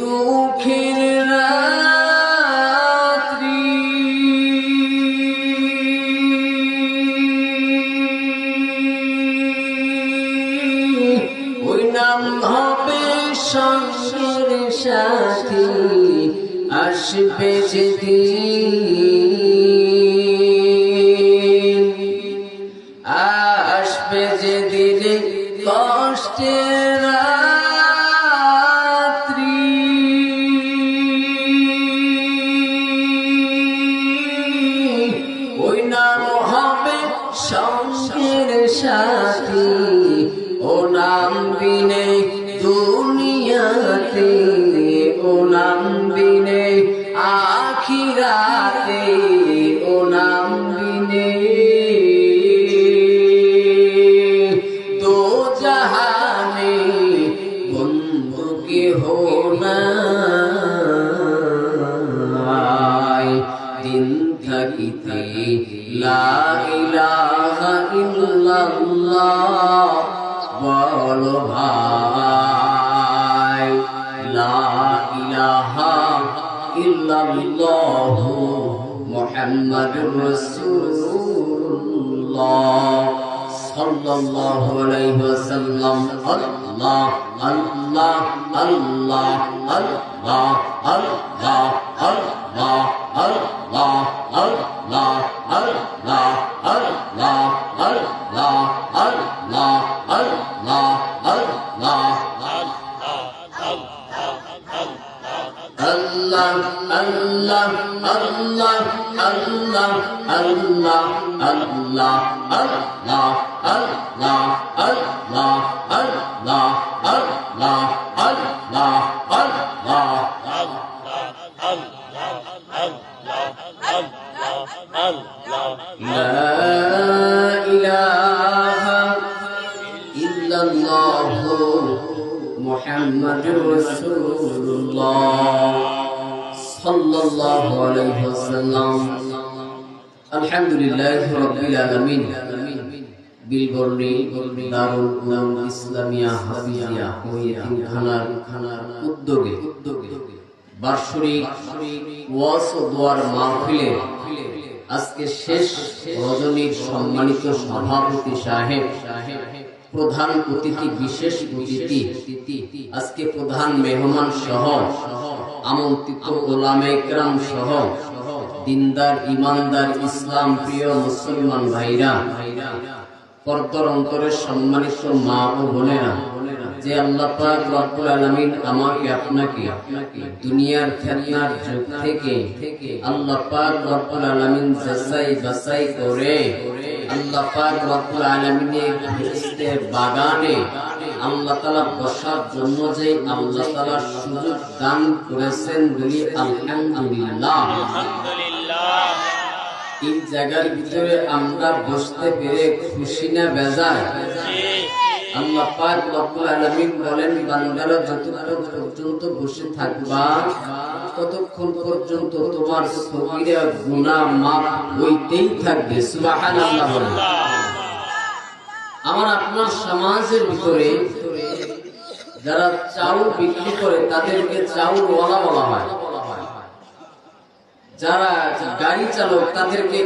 দুঃখের রাত্রি ওই নাম হবে সঙ্গের সাথী আসবে যেদিন আসবে যেদিন কষ্টের রাত্রি ওই নাম হবে সঙ্গের সাথী ও নাম বিনে দুনিয়াতে ও নাম বিনে আখিরাতে ও নাম বিনে দো জাহানে বন্ধু কে হো নাই দিন থাকিতে লা ইলাহা ইল্লাল্লাহ বলো ভাই লা ইলাহা ইল্লাল্লাহ মুহাম্মাদুর রাসূলুল্লাহ সাল্লাল্লাহু আলাইহি ওয়াসাল্লাম আল্লাহ আল্লাহ আল্লাহ আল্লাহ আল্লাহ আল্লাহ আল্লাহ আল্লাহ আল্লাহ আল্লাহ আল্লাহ আল্লাহ আল্লাহ আল্লাহ Allah, Allah, Allah, Allah, Allah, Allah, Allah, Allah, Allah, Allah, Allah, Allah, La ilaha illallah Muhammadur Rasulullah sallallahu alaihi wasallam Alhamdulillahi rabbil alamin Bilborni Darul Uloom Islamiyah Hafizia ও এতিমখানার উদ্যোগে বার্ষিক ওয়াজ ও দোয়ার মাহফিলে আজকে শেষ রজনীর সম্মানিত সভাপতি সাহেব প্রধান অতিথি বিশেষ অতিথি আজকে প্রধান মেহমান সহ আমন্ত্রিত ওলামায়ে কেরাম সহ দিনদার ইমানদার ইসলাম প্রিয় মুসলমান ভাইরা পর্দার অন্তরের সম্মানিত মা ও বোনেরা যে আল্লাহ পাক রব্বুল আলামিন আমাকে আপনাকে দুনিয়ার ফিতনার যুগ থেকে আল্লাহ পাক রব্বুল আলামিন যাচাই বাছাই করে আল্লাহ পাক রব্বুল আলামিনের ফেরেশতার বাগানে আল্লাহ তাআলা বসার জন্য যে আল্লাহ তাআলা সুযোগ দান করেছেন বলি আলহামদুলিল্লাহ আলহামদুলিল্লাহ এই জায়গার ভিতরে আমরা বসতে পেরে খুশি না বেজার আল্লাহ পাক রব্বুল আলামিন বলেন বান্দারা যতক্ষণ পর্যন্ত বসে থাকবা ততক্ষণ পর্যন্ত তোমার সগীরা গুনাহ মাফ হইতেই থাকবে সুবহানাল্লাহ বলেন আমার আপনার সমাজের ভিতরে যারা চাউল বিক্রি করে তাদেরকে চাউলওয়ালা বলা হয় যারা গাড়ি চালক তাদেরকে